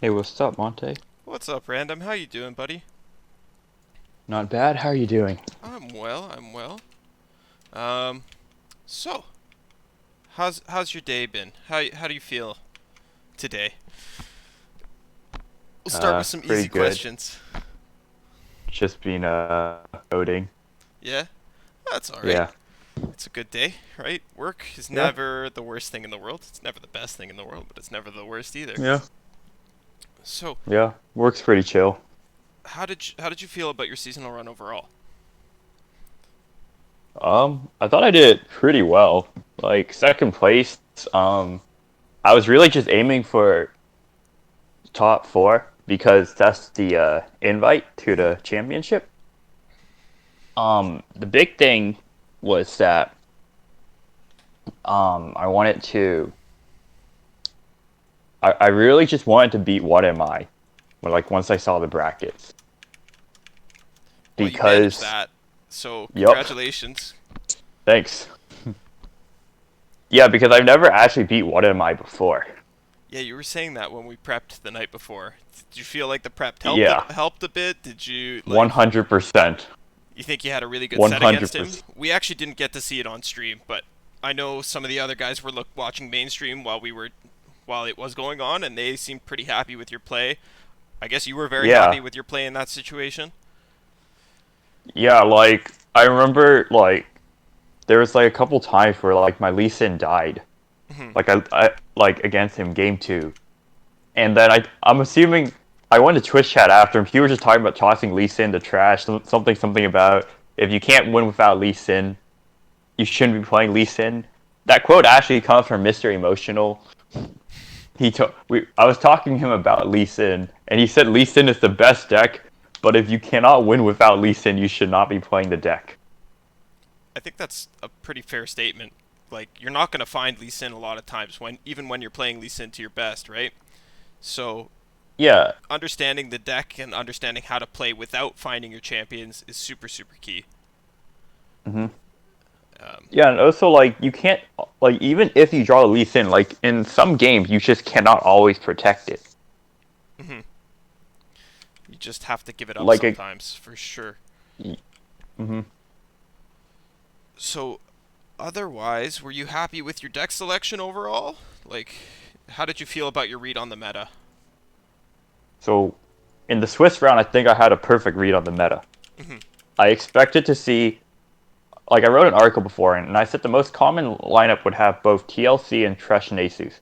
Hey, what's up, Monte? What's up, Random? How you doing, buddy? Not bad. How are you doing? I'm well. I'm well. Um, so how's your day been? How do you feel today? We'll start with some Pretty easy good. questions. Just been coding. Yeah, that's all right. Yeah. It's a good day, right? Work is Yeah. never the worst thing in the world. It's never the best thing in the world, but it's never the worst either. Yeah. So, Yeah. Works pretty chill. how did you feel about your seasonal run overall? I thought I did pretty well. Like second place. Um, I was really just aiming for top four because that's the invite to Mhm. the championship. The big thing was that I wanted to. I really just wanted to beat What Am I? Like once I saw the brackets Well, you managed because. that. So, Yup. congratulations. Thanks. Yeah, because I've never actually beat What Am I before. Yeah, you were saying that when we prepped the night before. Did you feel like the prep Yeah, helped a bit? Did you like 100%. you think you had a really good set against him? 100%. We actually didn't get to see it on stream, but I know some of the other guys were watching mainstream while it was going on, and they seemed pretty happy with your play. I guess you were very happy Yeah. with your play in that situation. Yeah, like I remember like there was like a couple times where like my Lee Sin died. Mhm. I like against him game 2. And then I'm assuming I went to Twitch chat after him. He was just talking about tossing Lee Sin to trash, something about if you can't win without Lee Sin, you shouldn't be playing Lee Sin. That quote actually comes from Mr. Emotional. I was talking to him about Lee Sin, and he said Lee Sin is the best deck, but if you cannot win without Lee Sin, you should not be playing the deck. I think that's a pretty fair statement. Like you're not going to find Lee Sin a lot of times when you're playing Lee Sin to your best, right? So Yeah. understanding the deck and understanding how to play without finding your champions is super key. hmm Um, Yeah, and also like you can't like even if you draw the Lee Sin, like in some games you just cannot always protect it. mhm. You just have to give it up Like a. sometimes, for sure. hmm So, otherwise, were you happy with your deck selection overall? Like, how did you feel about your read on the meta? So in the Swiss round, I think I had a perfect read on the meta. Mhm. I expected to see like I wrote an article before, and I said the most common lineup would have both TLC and Tresh Nasus.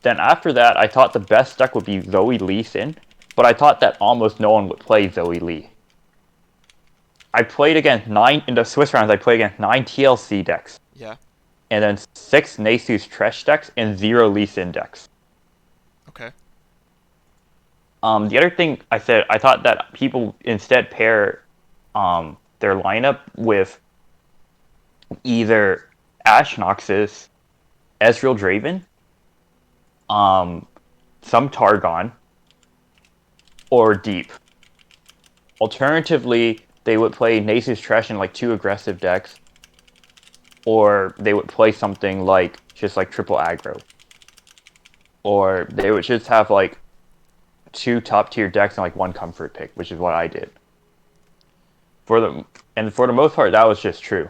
Then after that, I thought the best deck would be Zoe Lee Sin, but I thought that almost no one would play Zoe Lee. I played against nine in the Swiss rounds. I played against 9 TLC decks, Yeah. and then 6 Nasus Tresh decks and 0 Lee Sin decks. Okay. The other thing I said, I thought that people instead pair their lineup with either Ash Noxus, Ezreal Draven, um, some Targon, or Deep. Alternatively, they would play Nasus Trash in like 2 aggressive decks, or they would play something like just like triple aggro, or they would just have like 2 top tier decks and like 1 comfort pick, which is what I did. For the and for the most part, that was just true.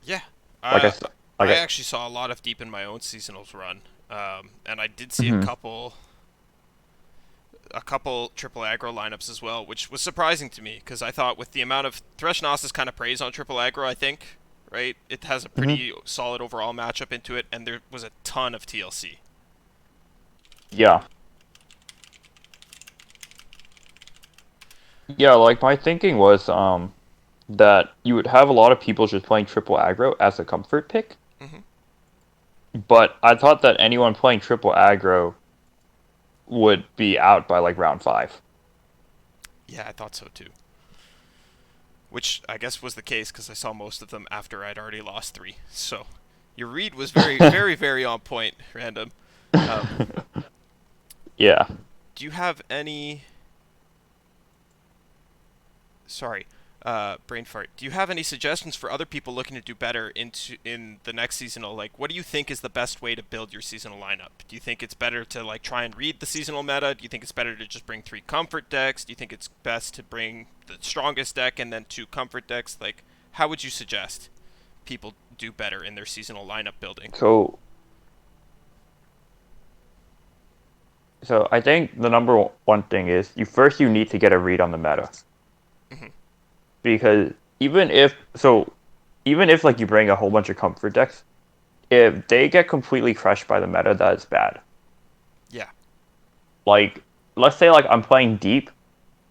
Yeah. Like I Uh, like I I. actually saw a lot of deep in my own seasonals run, and I did see Mhm. a couple triple aggro lineups as well, which was surprising to me because I thought with the amount of Thresh Gnosis kind of preys on triple aggro, I think, right? It has a Mhm. pretty solid overall matchup into it, and there was a ton of TLC. Yeah. Yeah, like my thinking was that you would have a lot of people just playing triple aggro as a comfort pick, Hmm. but I thought that anyone playing triple aggro would be out by like round 5. Yeah, I thought so too. Which I guess was the case because I saw most of them after I'd already lost three. So your read was very on point, Random. Um, Yeah. do you have any? Sorry. brain fart. Do you have any suggestions for other people looking to do better in the next seasonal? Like, what do you think is the best way to build your seasonal lineup? Do you think it's better to like try and read the seasonal meta? Do you think it's better to just bring 3 comfort decks? Do you think it's best to bring the strongest deck and then 2 comfort decks? Like, how would you suggest people do better in their seasonal lineup building? So I think the number one thing is you need to get a read on the meta. Hmm. Because even if like you bring a whole bunch of comfort decks, if they get completely crushed by the meta, that's bad. Yeah. Like let's say like I'm playing deep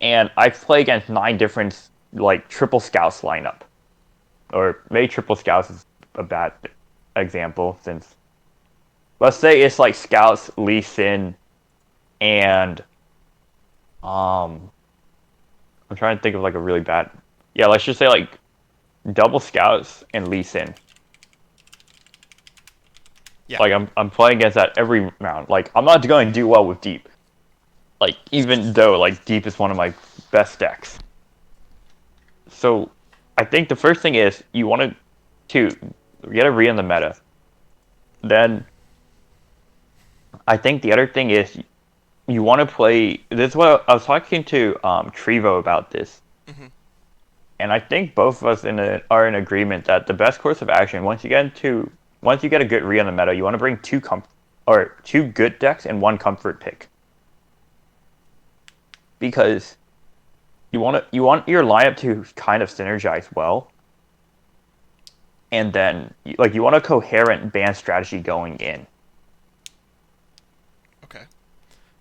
and I play against 9 different like triple scouts lineup. Or maybe triple scouts is a bad example since let's say it's like scouts, Lee Sin, and um I'm trying to think of like a really bad. Yeah, let's just say like double scouts and Lee Sin. Yeah. Like I'm playing against that every round. Like I'm not going to do well with deep. Like even though like deep is one of my best decks. So I think the first thing is you want to get a read on the meta. Then I think the other thing is you want to play. This is what I was talking to Trevo about this, Hmm. and I think both of us are in agreement that the best course of action once you get a good read on the meta, you want to bring 2 good decks and 1 comfort pick because you want your lineup to kind of synergize well, and then like you want a coherent ban strategy going in. Okay.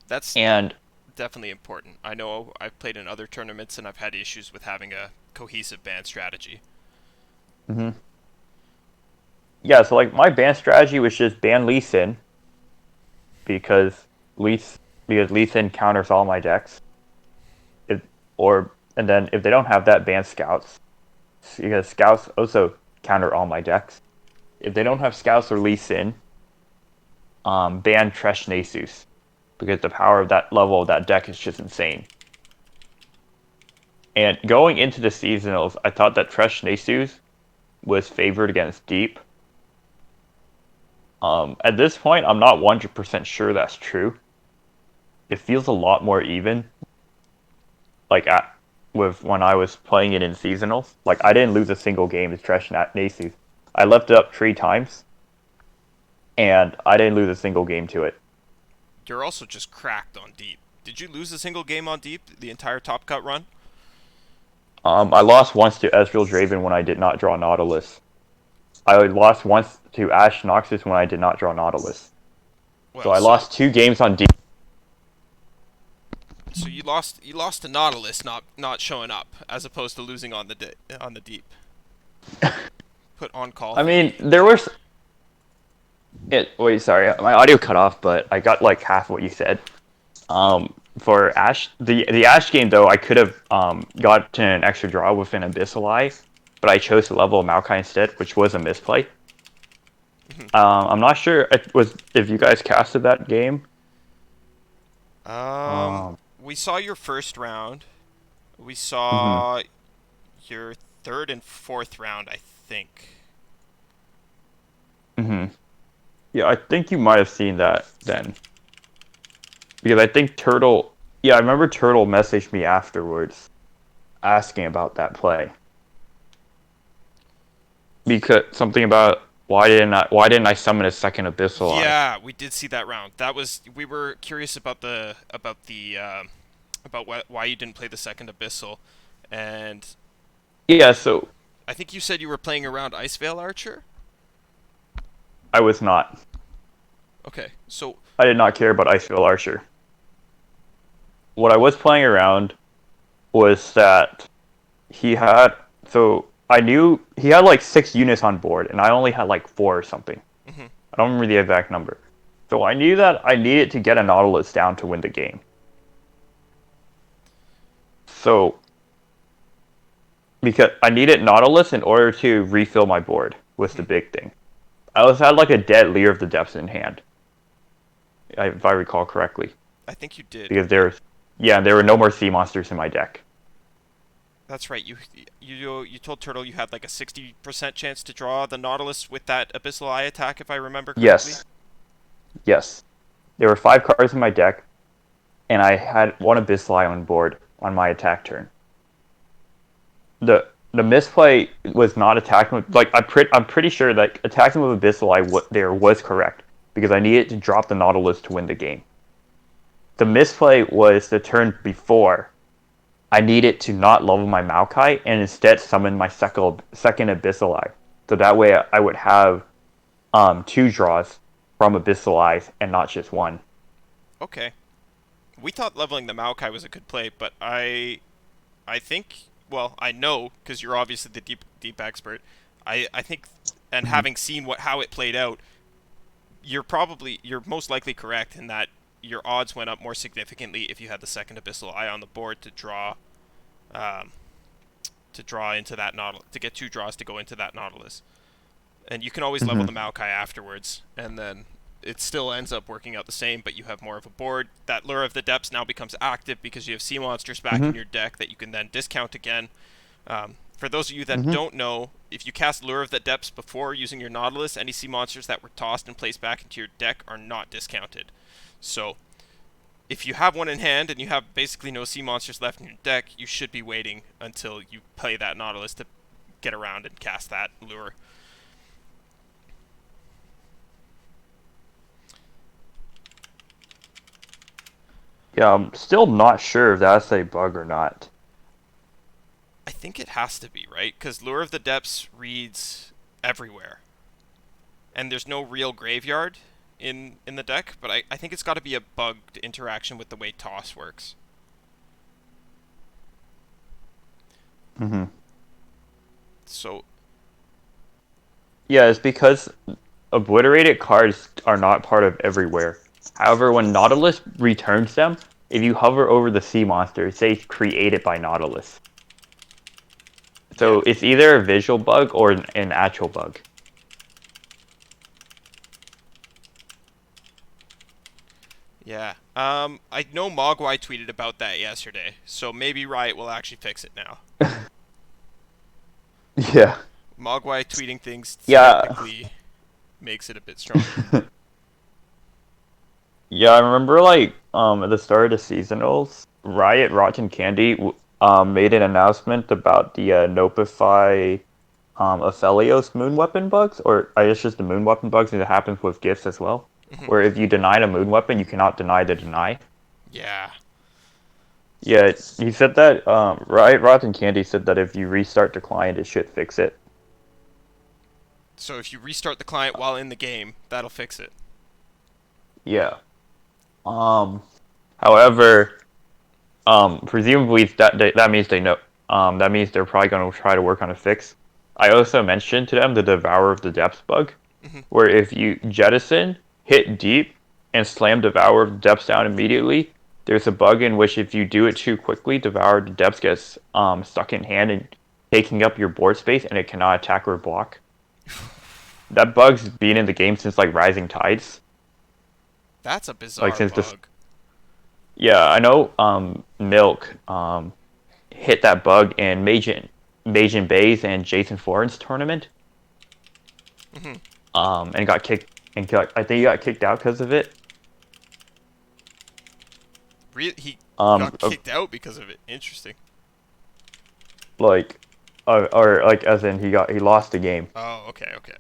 That's And definitely important. I know I've played in other tournaments and I've had issues with having a cohesive ban strategy. mhm. Yeah, so like my ban strategy was just ban Lee Sin because Lee because Lee Sin counters all my decks. If, and then if they don't have that, ban Scouts because Scouts also counter all my decks. If they don't have Scouts or Lee Sin, ban Tresh Nasus because the power of that level of that deck is just insane. And going into the seasonals, I thought that Tresh Nasus was favored against Deep. At this point, I'm not 100% sure that's true. It feels a lot more even. Like with when I was playing it in seasonals, like I didn't lose a single game to Tresh Nasus. I left it up 3 times, and I didn't lose a single game to it. You're also just cracked on deep. Did you lose a single game on deep the entire top cut run? I lost once to Ezreal Draven when I did not draw Nautilus. I lost once to Ash Noxus when I did not draw Nautilus. So Well, I so lost 2 games on Deep. so you lost to Nautilus not showing up as opposed to losing on on the deep. Put on call I mean, thingy. there was it. Wait, sorry, my audio cut off, but I got like half what you said. For Ash, the Ash game though, I could have gotten an extra draw with an Abyssal Eye, but I chose to level Maokai instead, which was a misplay. I'm not sure if you guys casted that game. Um, We saw your first round. We hmm saw your third and fourth round, I think. hmm Yeah, I think you might have seen that then, because I think Turtle. Yeah, I remember Turtle messaged me afterwards asking about that play because something about why didn't I summon a second Abyssal Eye? Yeah, we did see that round. That was we were curious about why you didn't play the second abyssal, and Yeah, so I think you said you were playing around Iceveil Archer. I was not. Okay, so I did not care about Icefield Archer. What I was playing around was that he had so I knew he had like 6 units on board, and I only had like 4 or something. mhm. I don't remember the exact number. So I knew that I needed to get a Nautilus down to win the game. So because I needed Nautilus in order to refill my board was the Mhm. big thing. I also had like a dead Leer of the Depths in hand, if I recall correctly, I think you did. because there were no more sea monsters in my deck. That's right. You told Turtle you had like a 60% chance to draw the Nautilus with that Abyssal Eye attack, if I remember correctly. Yes, yes. There were 5 cards in my deck, and I had one Abyssal Eye on board on my attack turn. The misplay was not attacking with, like, I'm pretty sure that attacking with Abyssal Eye there was correct because I needed to drop the Nautilus to win the game. The misplay was the turn before. I needed to not level my Maokai and instead summon my second Abyssal Eye. So that way I would have 2 draws from Abyssal Eyes and not just one. Okay. We thought leveling the Maokai was a good play, but I think, well, I know because you're obviously the deep expert. I think, and Mm-hmm. having seen how it played out, you're most likely correct in that your odds went up more significantly if you had the second Abyssal Eye on the board um, to draw into that Nautilus, to get 2 draws to go into that Nautilus. And you can always level Mm-hmm. the Maokai afterwards, and then it still ends up working out the same, but you have more of a board. That Lure of the Depths now becomes active because you have sea monsters back in Mm-hmm. your deck that you can then discount again. For those of you that Mm-hmm. don't know, if you cast Lure of the Depths before using your Nautilus, any sea monsters that were tossed and placed back into your deck are not discounted. So, if you have one in hand and you have basically no sea monsters left in your deck, you should be waiting until you play that Nautilus to get around and cast that Lure. Yeah, I'm still not sure if that's a bug or not. I think it has to be, right? Because Lure of the Depths reads everywhere. And there's no real graveyard in the deck, but I think it's got to be a bugged interaction with the way toss works. Mm-hmm. So, Yeah, it's because obliterated cards are not part of everywhere. However, when Nautilus returns them, if you hover over the sea monster, it says created by Nautilus. yeah. So it's either a visual bug or an actual bug. Yeah. I know Mogwai tweeted about that yesterday, so maybe Riot will actually fix it now. Yeah. Mogwai tweeting things Yeah. technically makes it a bit stronger. Yeah, I remember like at the start of the seasonals, Riot Rotten Candy made an announcement about the Notify Aphelios moon weapon bugs, or I guess just the moon weapon bugs, and it happens with gifts as well. Mhm. Where if you deny a moon weapon, you cannot deny the deny. Yeah. Yeah, he said that Riot Rotten Candy said that if you restart the client, it should fix it. So if you restart the client while in the game, that'll fix it. Yeah. Um. However, presumably that means they know. That means they're probably going to try to work on a fix. I also mentioned to them the Devourer of the Depths bug, Mhm. where if you jettison, hit deep, and slam Devourer of the Depths down immediately, there's a bug in which if you do it too quickly, Devourer of the Depths gets stuck in hand and taking up your board space, and it cannot attack or block. That bug's been in the game since like Rising Tides, That's a like bizarre since this. bug. Yeah, I know. Milk hit that bug in Majin Bay's and Jason Florence tournament. Mhm. And got kicked I think he got kicked out because of it. He Um, got uh, kicked out because of it. Interesting. like, or like as in he lost the game, Oh, okay, okay.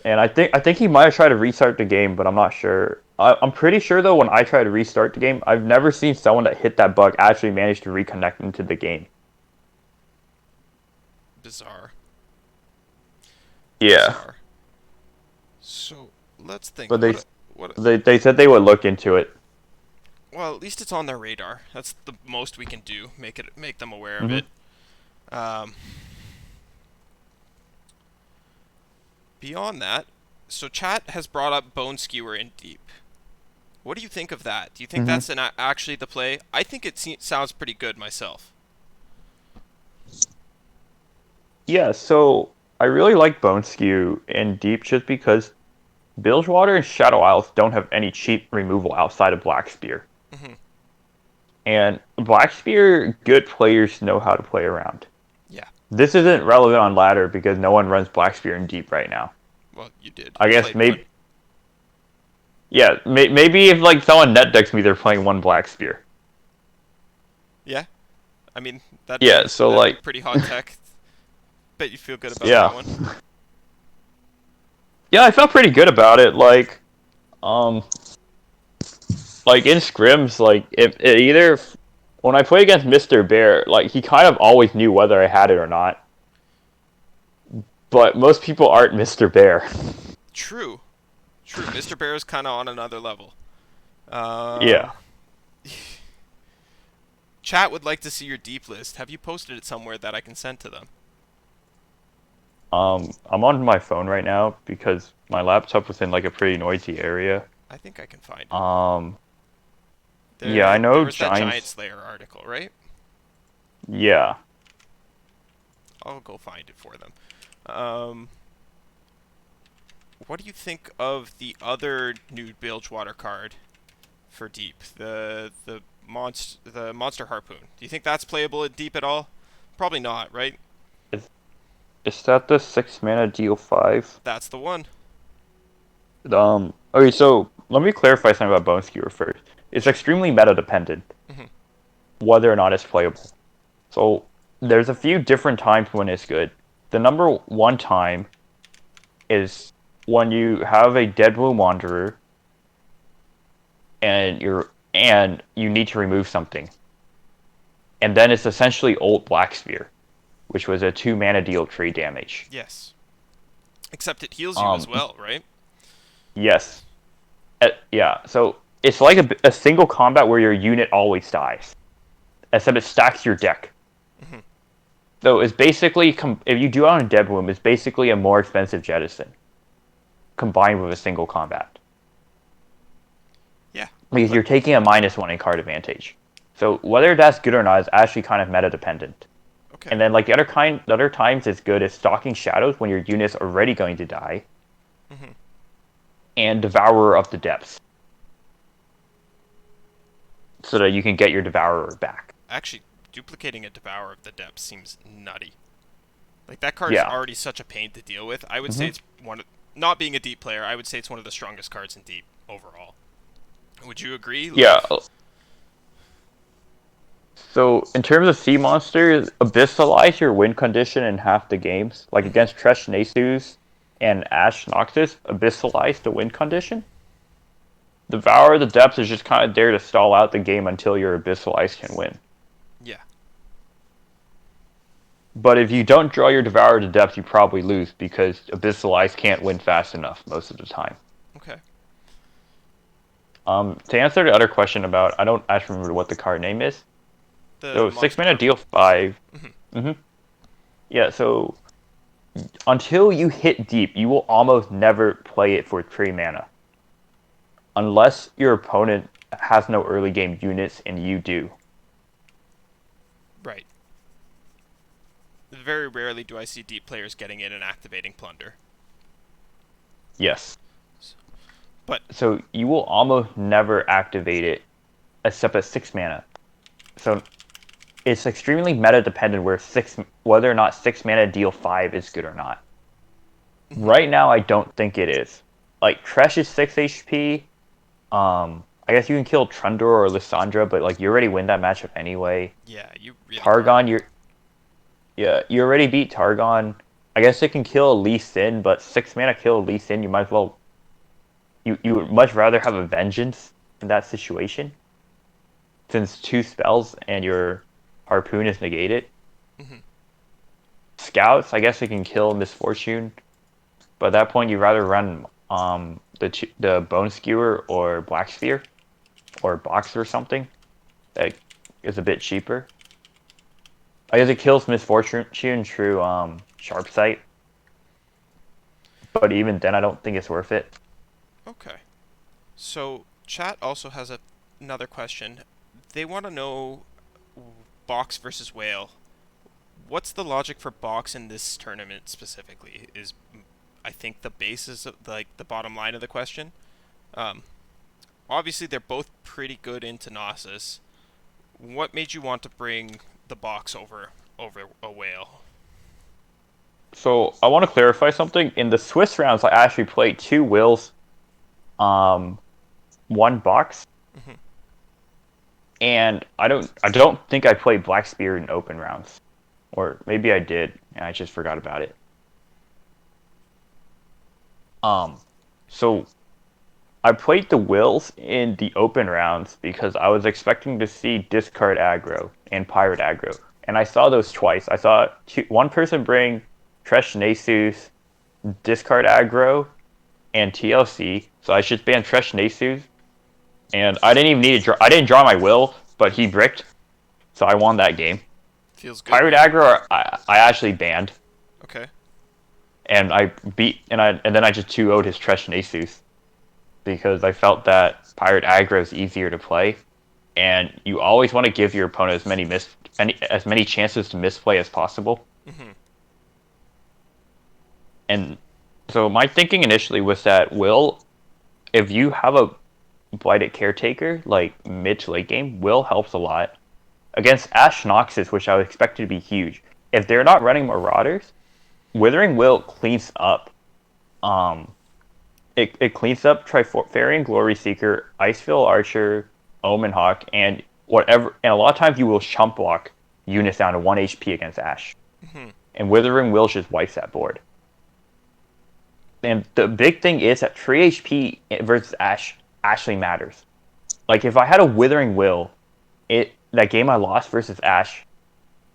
and I think he might have tried to restart the game, but I'm not sure. I'm pretty sure though when I try to restart the game, I've never seen someone that hit that bug actually manage to reconnect into the game. Bizarre. Yeah, Bizarre. So let's think. but they What? they they said they would look into it. Well, at least it's on their radar. That's the most we can do. Make them aware of Hmm. it. Um, Beyond that, so chat has brought up Bone Skewer in Deep. What do you think of that? Do you think Hmm. that's actually the play? I think it sounds pretty good myself. Yeah, so I really like Bone Skew and Deep just because Bilgewater and Shadow Isles don't have any cheap removal outside of Black Spear. Hmm. And Black Spear, good players know how to play around. Yeah. This isn't relevant on ladder because no one runs Black Spear in deep right now. Well, you did. I You guess played one. maybe, yeah, maybe if like someone net decks me, they're playing one Black Spear. Yeah. I mean, Yeah, so that'd be like, pretty hot tech. Bet you feel good about yeah, that one. yeah, I felt pretty good about it. Um, like in scrims, like if it either when I play against Mr. Bear, like he kind of always knew whether I had it or not. But most people aren't Mr. Bear. True. True. Mr. Bear is kind of on another level. Um, Yeah. Chat would like to see your deep list. Have you posted it somewhere that I can send to them? I'm on my phone right now because my laptop was in like a pretty noisy area. I think I can find it. Um, yeah, I There know was that Giant Giants. Slayer article, right? Yeah. I'll go find it for them. Um, what do you think of the other new Bilgewater card for deep? The monster harpoon. Do you think that's playable at deep at all? Probably not, right? Is, is that the 6 mana deal 5? That's the one. Okay, so let me clarify something about Bone Skewer first. It's Sure. extremely meta dependent Hmm. whether or not it's playable. So there's a few different times when it's good. The number one time is when you have a Dead Blue Wanderer and you need to remove something. And then it's essentially Old Black Spear, which was a 2 mana deal 3 damage. Yes. Except it heals you as Um, well, right? yes. Yeah, so it's like a single combat where your unit always dies, except it stacks your deck. Hmm. So it's basically, if you do it on a Dead Bloom, it's basically a more expensive Jettison combined with a single combat. Yeah. Because But you're taking a -1 in card advantage. So whether that's good or not is actually kind of meta dependent. okay. And then like the other times it's good is Stalking Shadows when your unit's already going to die, Hmm. and Devourer of the Depths, so that you can get your Devourer back. Actually, duplicating a Devourer of the Depths seems nutty. Like that card is Yeah. already such a pain to deal with. I would say Hmm. it's one of, not being a deep player, I would say it's one of the strongest cards in deep overall. Would you agree? Yeah. So in terms of sea monsters, Abyssalize your win condition in half the games. Like Hmm. against Tresh Nasus and Ash Noxus, Abyssalize the win condition. Devour of the Depths is just kind of there to stall out the game until your Abyssalize can win. Yeah. But if you don't draw your Devour of the Depths, you probably lose because Abyssalize can't win fast enough most of the time. Okay. To answer the other question about, I don't actually remember what the card name is. The So six Monster mana deal Harpoon. 5. Hmm. Hmm. Yeah, so until you hit deep, you will almost never play it for 3 mana. Unless your opponent has no early game units and you do. Right. Very rarely do I see deep players getting in and activating Plunder. Yes. But So you will almost never activate it except at 6 mana. So it's extremely meta dependent whether or not 6 mana deal 5 is good or not. mhm. Right now I don't think it is. Like Tresh is 6 HP. I guess you can kill Trundle or Lysandra, but like you already win that matchup anyway. Yeah, you really can't. Targon, you already beat Targon. I guess it can kill Lee Sin, but 6 mana kill Lee Sin, you might as well you would much rather have a Vengeance in that situation. Since 2 spells and your harpoon is negated. Hmm. Scouts, I guess it can kill Misfortune, but at that point you'd rather run the Bone Skewer or Black Sphere or Box or something that is a bit cheaper. I guess it kills Misfortune through Sharp Sight, but even then I don't think it's worth it. Okay. So chat also has another question. They want to know box versus whale. What's the logic for box in this tournament specifically? Is I think the basis of like the bottom line of the question. Um, Obviously they're both pretty good into Gnosis. What made you want to bring the box over a whale? So I want to clarify something. In the Swiss rounds, I actually played two wills, um, one box, Hmm. and I don't think I played Black Spear in open rounds, or maybe I did, and I just forgot about it. Um, so I played the wills in the open rounds because I was expecting to see discard aggro and pirate aggro, and I saw those twice. I saw one person bring Tresh Nasus, discard aggro, and TLC, so I just banned Tresh Nasus, and I didn't even need to draw. I didn't draw my will, but he bricked, so I won that game. Feels good, Pirate man. aggro, I actually banned, Okay. and I beat, and then I just 2-0'd his Tresh Nasus because I felt that pirate aggro is easier to play, and you always want to give your opponent as many chances to misplay as possible. Hmm. And so my thinking initially was that Will, if you have a blighted caretaker like mid to late game, Will helps a lot against Ash Noxus, which I would expect to be huge. If they're not running Marauders, Withering Will cleans up. Um, it cleans up Trifarian Glory Seeker, Icefield Archer, Omen Hawk, and whatever. And a lot of times you will chump block units down to 1 HP against Ash, Hmm. and Withering Will just wipes that board. And the big thing is that 3 HP versus Ash actually matters. Like if I had a Withering Will, that game I lost versus Ash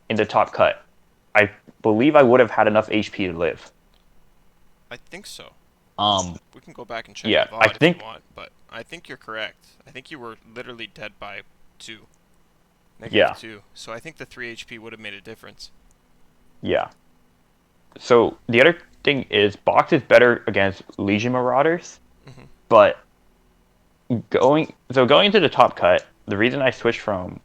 in the top cut, I believe I would have had enough HP to live. I think so. Um, We can go back and check the yeah, I VOD if you think want, but I think you're correct. I think you were literally dead by 2. Negative yeah, 2. So I think the 3 HP would have made a difference. yeah. So the other thing is Box is better against Legion Marauders, Hmm. but going into the top cut, the reason I switched from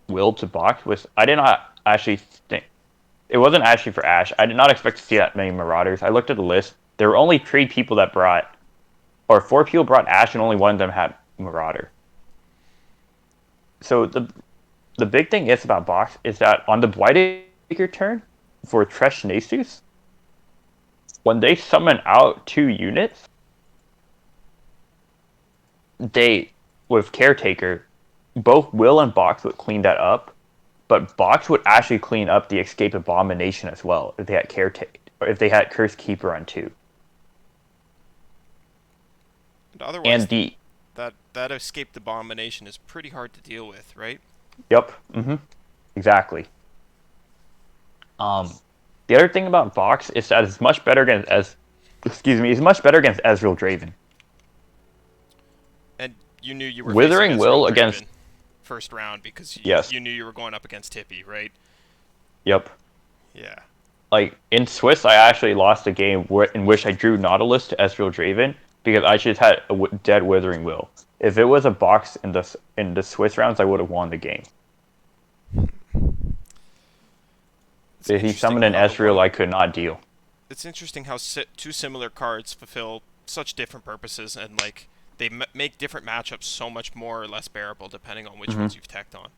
Will to Box was I did not actually think it wasn't actually for Ash. I did not expect to see that many Marauders. I looked at the list. There were only 3 people that brought, or 4 people brought Ash, and only one of them had Marauder. So the big thing is about Box is that on the Blighted turn for Tresh Nasus, when they summon out 2 units, they with Caretaker, both Will and Box would clean that up, but Box would actually clean up the Escape Abomination as well if they had Caretaker, or if they had Curse Keeper on 2. And otherwise, And the that escaped abomination is pretty hard to deal with, right? Yep, exactly. Um, the other thing about Box is that it's much better against it's much better against Ezreal Draven. And you knew you were facing Withering Ezreal Will against Draven first round because yes, you knew you were going up against Tippy, right? yep. Yeah. Like in Swiss, I actually lost a game in which I drew Nautilus to Ezreal Draven because I just had a dead Withering Will. If it was a box in the Swiss rounds, I would have won the game. It's If he interesting summoned an how the Ezreal, one. I could not deal. It's interesting how two similar cards fulfill such different purposes, and like they make different matchups so much more or less bearable depending on which Hmm. ones you've teched on.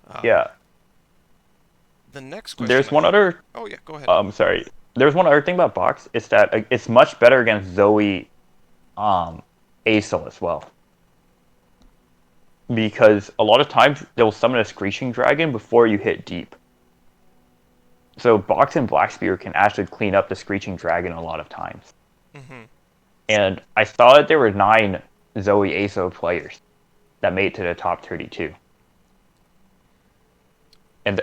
Um, Yeah. the next question There's I one have. other. Oh yeah, go ahead. Sorry. There's one other thing about box. It's that it's much better against Zoe, Acel as well. Because a lot of times they'll summon a Screeching Dragon before you hit deep. So Box and Blackspear can actually clean up the Screeching Dragon a lot of times. Hmm. And I saw that there were 9 Zoe Aso players that made it to the top 32.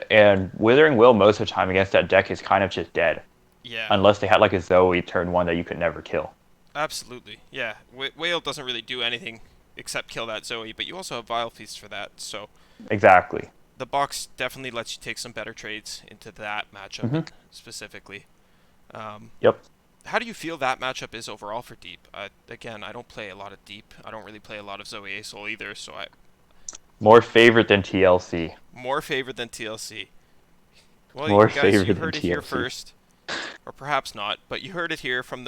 And Withering Will most of the time against that deck is kind of just dead. Yeah, Unless they had like a Zoe turn 1 that you could never kill. absolutely. Yeah, Whale doesn't really do anything except kill that Zoe, but you also have Vile Feast for that. So Exactly. the box definitely lets you take some better trades into that matchup Hmm. specifically. Um, Yep. how do you feel that matchup is overall for Deep? Again, I don't play a lot of Deep. I don't really play a lot of Zoe Asol either, so I More favorite than TLC. more favored than TLC. Well, More guys, you favorite than heard it here TLC. first, or perhaps not, but you heard it here from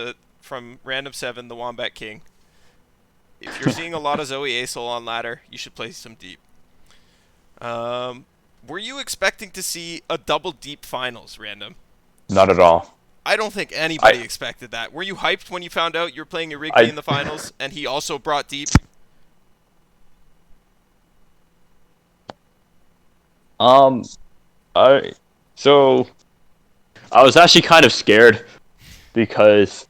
Random7, the Wombat King. If you're seeing a lot of Zoe Asol on ladder, you should play some Deep. Were you expecting to see a double deep finals, Random? Not at all. I don't think I anybody expected that. Were you hyped when you found out you're playing Irigby I in the finals and he also brought deep? um I so I was actually kind of scared because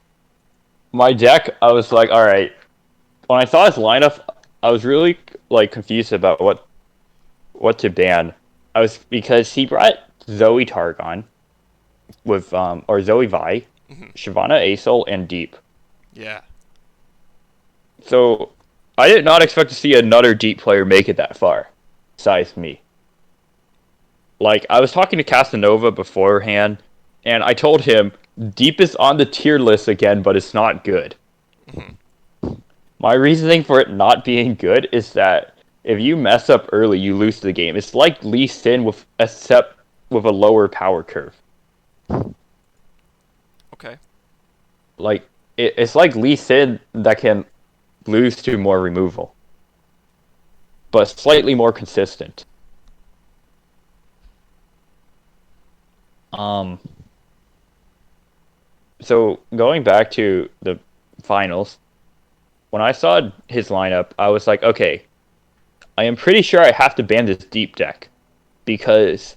my deck, I was like, all right. When I saw his lineup, I was really like confused about what to ban. I was because he brought Zoe Targon with or Zoe Vi, Mhm. Shyvana Asol, and Deep. Yeah. So I did not expect to see another Deep player make it that far, besides me. Like I was talking to Casanova beforehand, and I told him Deep is on the tier list again, but it's not good. Mhm. My reasoning for it not being good is that if you mess up early, you lose the game. It's like Lee Sin with except with a lower power curve. Okay. Like it's like Lee Sin that can lose to more removal, but slightly more consistent. Um, so going back to the finals, when I saw his lineup, I was like, okay, I am pretty sure I have to ban this deep deck because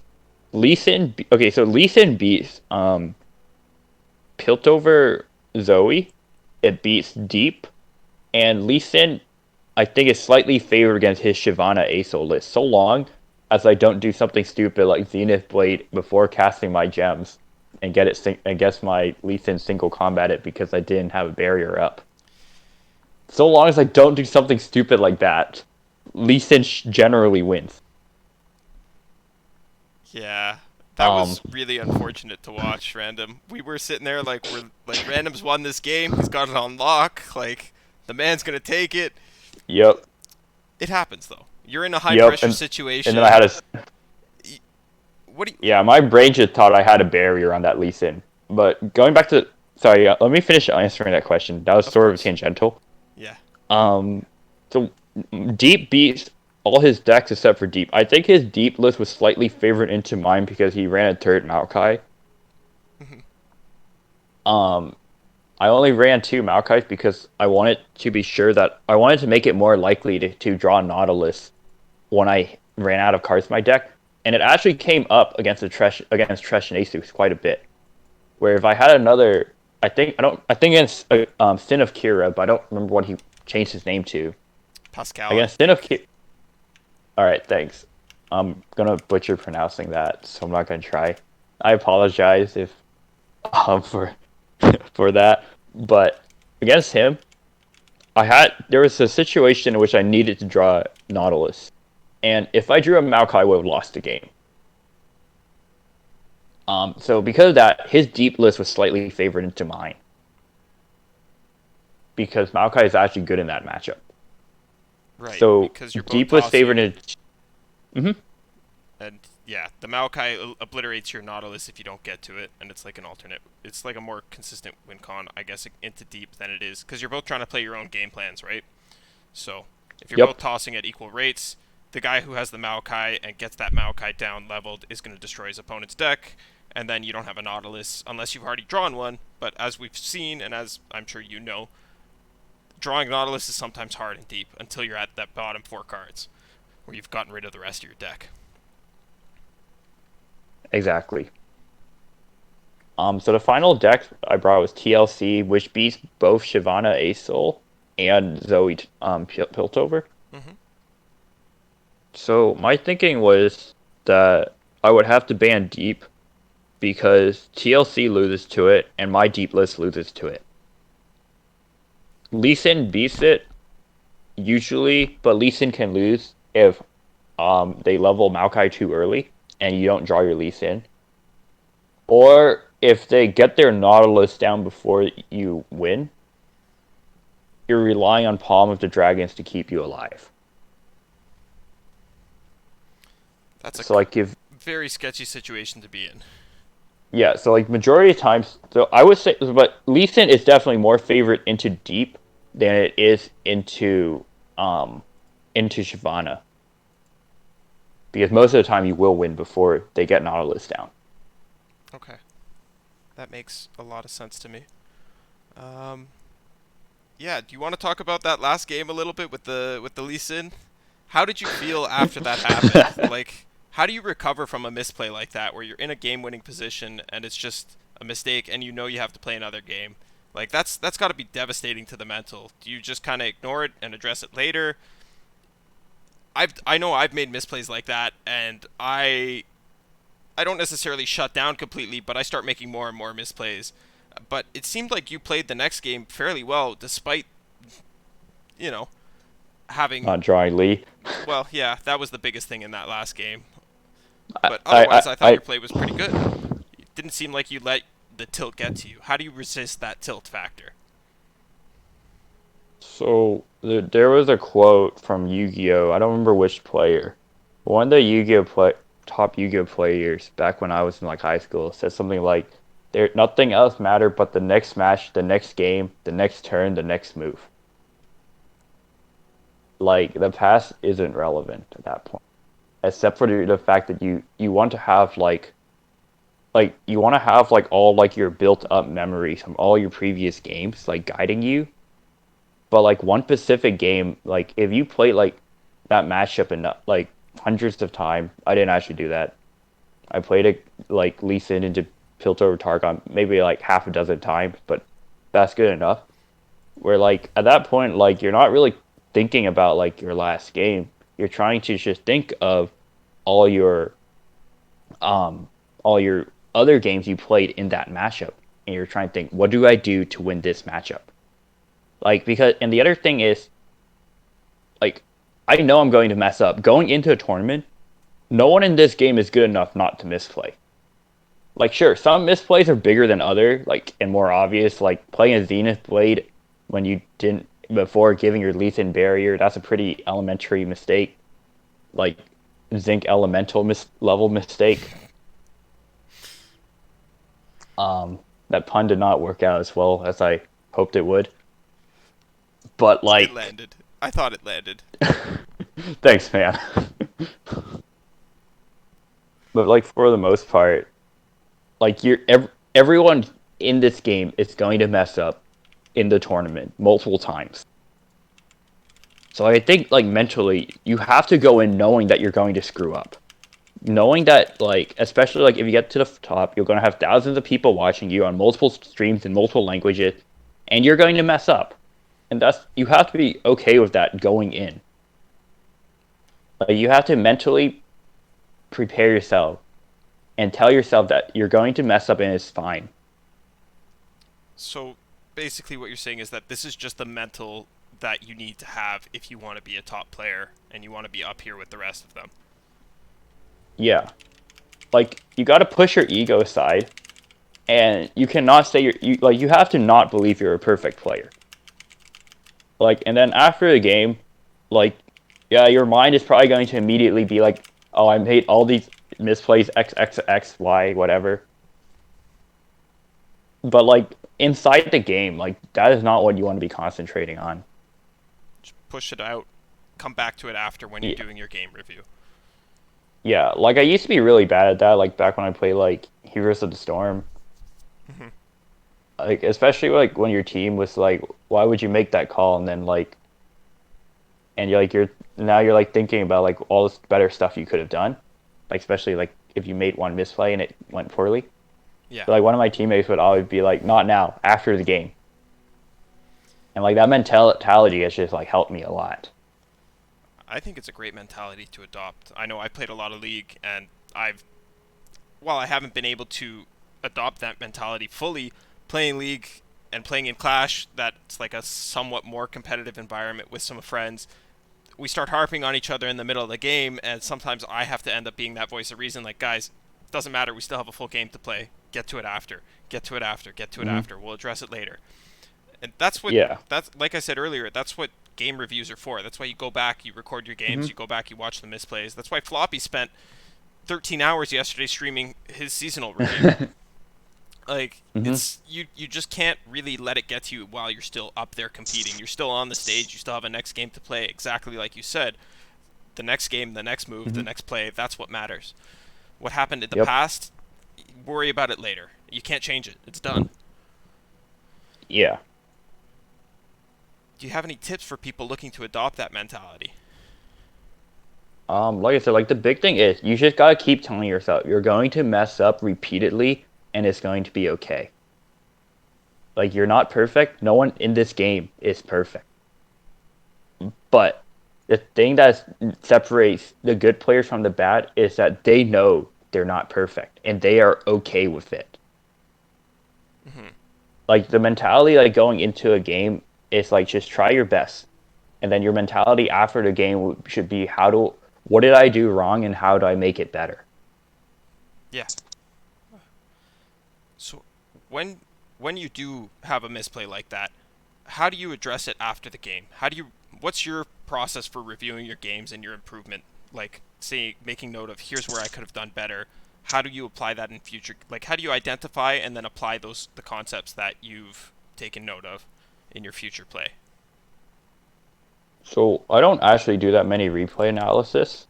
Lee Sin. Okay, so Lee Sin beats Piltover Zoe. It beats Deep, and Lee Sin, I think, is slightly favored against his Shyvana Asol list, so long as I don't do something stupid like Zenith Blade before casting my gems and get it and guess my Lee Sin single combat it because I didn't have a barrier up. So long as I don't do something stupid like that, Lee Sin generally wins. Yeah. That Um, was really unfortunate to watch, Random. We were sitting there like we're like Random's won this game. He's got it on lock. Like the man's going to take it. yep, It happens though. You're in a high yep, pressure and then I situation. had a What do you yeah, my brain just thought I had a barrier on that Lee Sin. But going back to sorry, let me finish answering that question. That was Of sort of course. tangential. Yeah. Um, so Deep beats all his decks except for Deep. I think his Deep list was slightly favored into mine because he ran a third Maokai. Mhm. Um, I only ran two Maokais because I wanted to be sure that I wanted to make it more likely to draw Nautilus when I ran out of cards in my deck, and it actually came up against Tresh and Asus quite a bit. Where if I had another, I think against Sin of Kira, but I don't remember what he changed his name to. Pascal, I Against Sin of think. Kira. All right, thanks. I'm gonna butcher pronouncing that, so I'm not gonna try. I apologize if for for that, but against him, there was a situation in which I needed to draw Nautilus, and if I drew a Maokai, I would have lost the game. So because of that, his deep list was slightly favored into mine because Maokai is actually good in that matchup. Right, So because you're both deep was favored tossing, in. Mhm. and yeah, the Maokai obliterates your Nautilus if you don't get to it, and it's like an alternate. It's like a more consistent win con, I guess, into deep than it is because you're both trying to play your own game plans, right? So if you're both Yep. tossing at equal rates, the guy who has the Maokai and gets that Maokai down leveled is going to destroy his opponent's deck, and then you don't have a Nautilus unless you've already drawn one. But as we've seen, and as I'm sure you know, drawing Nautilus is sometimes hard and deep until you're at that bottom four cards where you've gotten rid of the rest of your deck. Exactly. So the final deck I brought was TLC, which beats both Shyvana Asol and Zoe Piltover. Mm-hmm. So my thinking was that I would have to ban Deep because TLC loses to it and my Deep list loses to it. Lee Sin beats it usually, but Lee Sin can lose if they level Maokai too early and you don't draw your Lee Sin. Or if they get their Nautilus down before you win, you're relying on Palm of the Dragons to keep you alive. That's a So like if very sketchy situation to be in. yeah, so like majority of times, so I would say, but Lee Sin is definitely more favored into Deep than it is into Shyvana. because most of the time you will win before they get Nautilus down. Okay, that makes a lot of sense to me. Um, yeah, do you want to talk about that last game a little bit with the Lee Sin? How did you feel after that happened? Like, how do you recover from a misplay like that, where you're in a game-winning position and it's just a mistake, and you know you have to play another game? Like, that's got to be devastating to the mental. Do you just kind of ignore it and address it later? I know I've made misplays like that, and I don't necessarily shut down completely, but I start making more and more misplays. But it seemed like you played the next game fairly well, despite, you know, having. Not drawing Lee. Well, yeah, that was the biggest thing in that last game. I, But I, otherwise, I thought I, your play was pretty good. It didn't seem like you let the tilt get to you. How do you resist that tilt factor? so there was a quote from Yu-Gi-Oh! I don't remember which player. One of the top Yu-Gi-Oh players back when I was in like high school said something like, "There nothing else mattered but the next match, the next game, the next turn, the next move." Like the past isn't relevant at that point, except for the fact that you want to have like you want to have like all like your built up memories from all your previous games like guiding you. But like one specific game, like if you play like that matchup enough, like hundreds of times, I didn't actually do that. I played it like Lee Sin into Piltover Targon maybe like half a dozen times, but that's good enough. Where like at that point, like you're not really thinking about like your last game. You're trying to just think of all your um all your other games you played in that matchup, and you're trying to think, what do I do to win this matchup? Like because and the other thing is like I know I'm going to mess up. Going into a tournament, no one in this game is good enough not to misplay. Like sure, some misplays are bigger than other, like and more obvious, like playing a Zenith Blade when you didn't before giving your Lethan barrier, that's a pretty elementary mistake. Like Zinc elemental level mistake. That pun did not work out as well as I hoped it would. But It like landed. I thought it landed. thanks man. But like for the most part, like everyone in this game is going to mess up in the tournament multiple times. So I think like mentally you have to go in knowing that you're going to screw up. Knowing that like especially like if you get to the top, you're going to have thousands of people watching you on multiple streams in multiple languages and you're going to mess up. And that's you have to be okay with that going in. Like you have to mentally prepare yourself and tell yourself that you're going to mess up and it's fine. So basically, what you're saying is that this is just the mental that you need to have if you want to be a top player and you want to be up here with the rest of them. Yeah. Like you got to push your ego aside and you cannot say you have to not believe you're a perfect player. Like and then after the game, like yeah, your mind is probably going to immediately be like, "Oh, I made all these misplays X X X Y whatever." But like inside the game, like that is not what you want to be concentrating on. Just push it out, come back to it after when you're Yeah. doing your game review. Yeah, like I used to be really bad at that like back when I played like Heroes of the Storm. Mhm. Like especially like when your team was like, why would you make that call? And then like and you're like thinking about like all this better stuff you could have done. Like especially like if you made one misplay and it went poorly. Yeah, But like one of my teammates would always be like, not now, after the game. And like that mentality has just like helped me a lot. I think it's a great mentality to adopt. I know I played a lot of League, and while I haven't been able to adopt that mentality fully, playing League and playing in Clash, that's like a somewhat more competitive environment with some friends. We start harping on each other in the middle of the game, and sometimes I have to end up being that voice of reason. Like, guys, doesn't matter. We still have a full game to play. Get to it after. Get to it after. Get to it Hmm. after. We'll address it later. And Yeah. that's like I said earlier. That's what game reviews are for. That's why you go back, you record your games, Hmm. you go back, you watch the misplays. That's why Floppy spent 13 hours yesterday streaming his seasonal review. Like Hmm. it's you just can't really let it get to you while you're still up there competing. You're still on the stage. You still have a next game to play. Exactly like you said. the next game, the next move, the Hmm. next play, that's what matters. What happened in the Yep. past, worry about it later. You can't change it. It's done. Yeah. Do you have any tips for people looking to adopt that mentality? Like I said, like the big thing is you just gotta keep telling yourself you're going to mess up repeatedly and it's going to be okay. Like you're not perfect. No one in this game is perfect. But the thing that separates the good players from the bad is that they know they're not perfect and they are okay with it. Hmm. Like the mentality like going into a game is like just try your best. And then your mentality after the game should be what did I do wrong and how do I make it better? Yeah. So when when you do have a misplay like that, how do you address it after the game? What's your process for reviewing your games and your improvement? Like, say, making note of here's where I could have done better. How do you apply that in future? Like, how do you identify and then apply the concepts that you've taken note of in your future play? So I don't actually do that many replay analysis.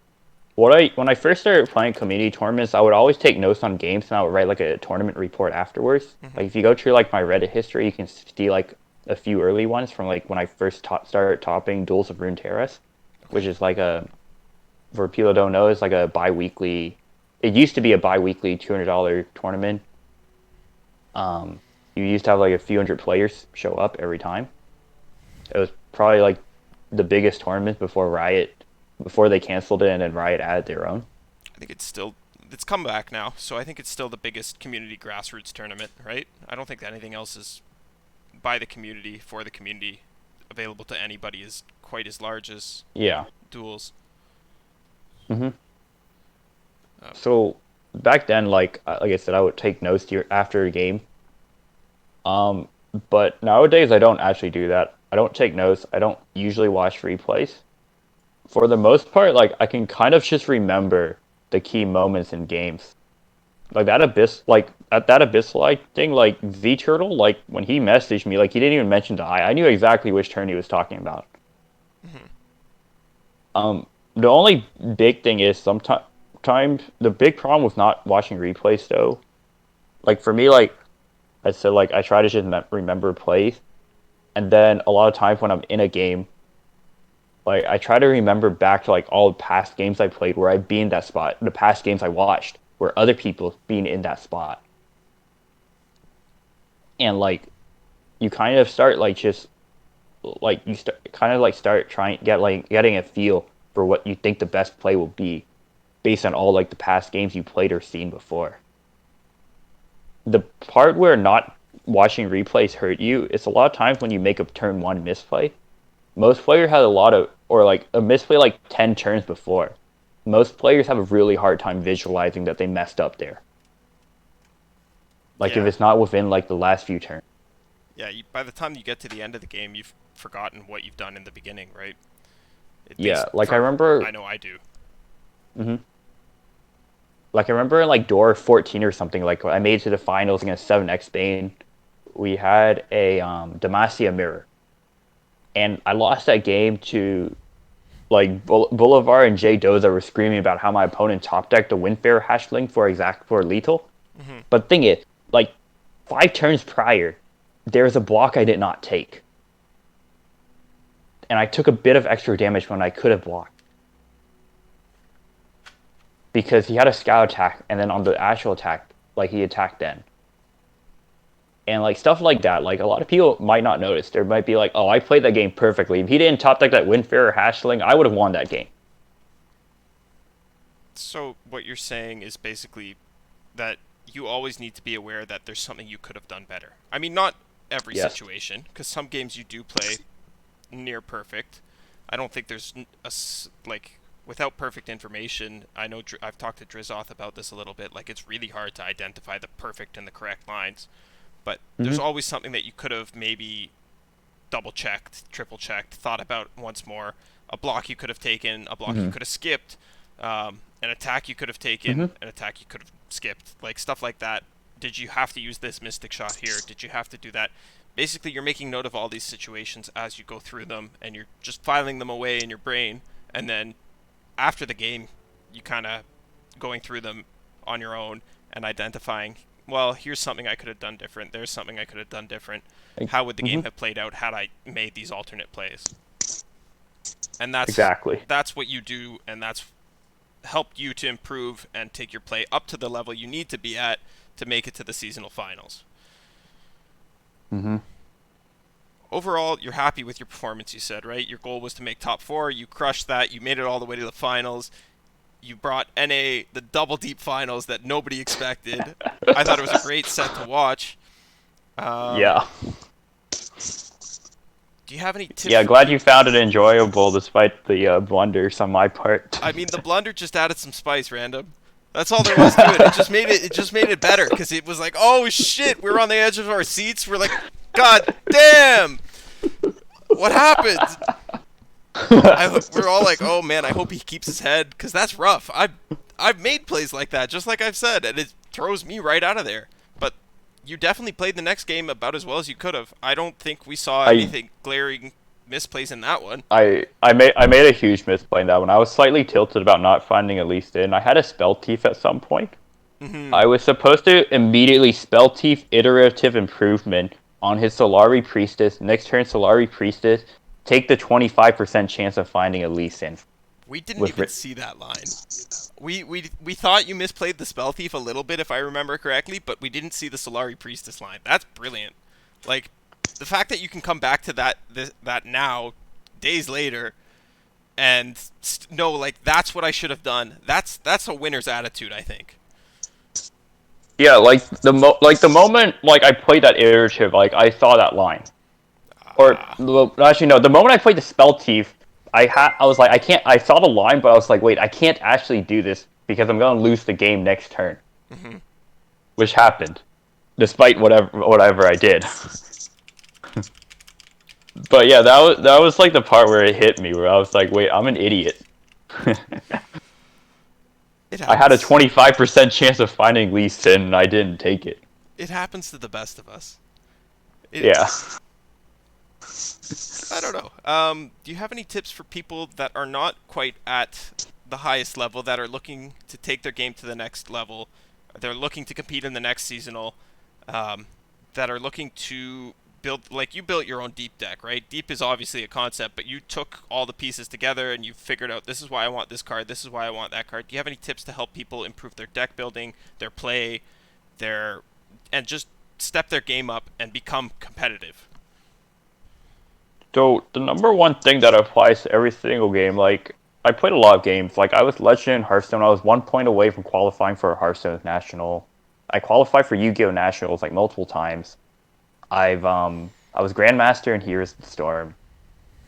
When I first started playing community tournaments, I would always take notes on games and I would write like a tournament report afterwards. Hmm. Like if you go through like my Reddit history, you can see like a few early ones from like when I first started topping Duels of Runeterras, which Okay. is like for people who don't know, it's like a bi-weekly. It used to be a bi-weekly $200 tournament. Um, you used to have like a few hundred players show up every time. It was probably like the biggest tournament before they canceled it and then Riot added their own. I think it's come back now, so I think it's still the biggest community grassroots tournament, right? I don't think anything else is by the community for the community available to anybody is quite as large as Yeah. duels. Hmm. Uh, So back then, like I said, I would take notes after a game. Um, but nowadays I don't actually do that. I don't take notes. I don't usually watch replays. For the most part, like I can kind of just remember the key moments in games. Like that abyss, like at that abyss like thing, like Z Turtle, like when he messaged me, like he didn't even mention the eye. I knew exactly which turn he was talking about. mhm. The only big thing is sometimes the big problem with not watching replays though, like for me, like I said, like I try to just remember plays, and then a lot of times when I'm in a game, like I try to remember back to like all the past games I played where I'd be in that spot, the past games I watched where other people being in that spot, and like you kind of start like just like you start kind of like start trying getting a feel for what you think the best play will be based on all like the past games you played or seen before. The part where not watching replays hurt you is a lot of times when you make a turn one misplay. Most players had a lot of or like a misplay like 10 turns before. Most players have a really hard time visualizing that they messed up there. Like if Yeah, it's not within like the last few turns. yeah. By the time you get to the end of the game, you've forgotten what you've done in the beginning, right? At Yeah, least I know I do. mhm. Like I remember in like door 14 or something, like I made it to the finals against 7X Spain. We had a Demacia mirror. And I lost that game to like Boulevard and Jay Doza were screaming about how my opponent top decked the Windfarer Hatchling for lethal. Hmm. But the thing is, like 5 turns prior, there's a block I did not take. And I took a bit of extra damage when I could have blocked. Because he had a scout attack and then on the actual attack, like he attacked then. And like stuff like that, like a lot of people might not notice. There might be like, oh, I played that game perfectly. If he didn't top deck that Windfarer Hatchling, I would have won that game. So what you're saying is basically that you always need to be aware that there's something you could have done better. I mean, not every Yes. situation, because some games you do play near perfect. I don't think there's like without perfect information. I know I've talked to Drizoth about this a little bit. Like it's really hard to identify the perfect and the correct lines, but there's Hmm. always something that you could have maybe double checked, triple checked, thought about once more. A block you could have taken, a block you Hmm. could have skipped, an attack you could have taken, Hmm. an attack you could have skipped, like stuff like that. Did you have to use this mystic shot here? Did you have to do that? Basically, you're making note of all these situations as you go through them, and you're just filing them away in your brain, and then after the game, you kind of going through them on your own and identifying, well, here's something I could have done different. There's something I could have done different. How would the game Mhm. have played out had I made these alternate plays? And that's what you do, and that's helped you to improve and take your play up to the level you need to be at to make it to the seasonal finals. Mhm. Overall, you're happy with your performance, you said, right? Your goal was to make top 4. You crushed that. You made it all the way to the finals. You brought NA the double deep finals that nobody expected. I thought it was a great set to watch. Yeah. Do you have any tips Yeah, for glad you people? found it enjoyable despite the blunders on my part. I mean, the blunder just added some spice, Random. That's all there was to it. It just made it better because it was like, oh shit, we were on the edge of our seats. We're like, God damn, what happened? We're all like, oh man, I hope he keeps his head because that's rough. I've made plays like that, just like I've said, and it throws me right out of there. But you definitely played the next game about as well as you could have. I don't think we saw I anything glaring misplays in that one. I made a huge misplay in that one. I was slightly tilted about not finding at least in. I had a spell thief at some point. Hmm. I was supposed to immediately spell thief iterative improvement on his Solari Priestess, next turn Solari Priestess, take the 25% chance of finding a Lee Sin. We didn't With even see that line. We thought you misplayed the Spell Thief a little bit, if I remember correctly, but we didn't see the Solari Priestess line. That's brilliant. Like, the fact that you can come back to that now, days later, and no, like, that's what I should have done. That's a winner's attitude, I think. Yeah, like the moment like I played that iterative, like I saw that line. Or Ah, well, actually no, the moment I played the spell thief, I was like I can't. I saw the line, but I was like, wait, I can't actually do this because I'm gonna lose the game next turn, hmm. which happened, despite whatever I did. But yeah, that was like the part where it hit me, where I was like, wait, I'm an idiot. It I had a happens. 25% chance of finding Lee Sin, and I didn't take it. It happens to the best of us. It. Yeah. I don't know. Do you have any tips for people that are not quite at the highest level, that are looking to take their game to the next level? They're looking to compete in the next seasonal. Um, that are looking to build, like you built your own deep deck, right? Deep is obviously a concept, but you took all the pieces together and you figured out this is why I want this card, this is why I want that card. Do you have any tips to help people improve their deck building, their play, their and just step their game up and become competitive? So the number one thing that applies to every single game, like I played a lot of games. Like I was Legend in Hearthstone. I was 1 point away from qualifying for a Hearthstone National. I qualified for Yu-Gi-Oh Nationals like multiple times. I was Grandmaster in Heroes of the Storm.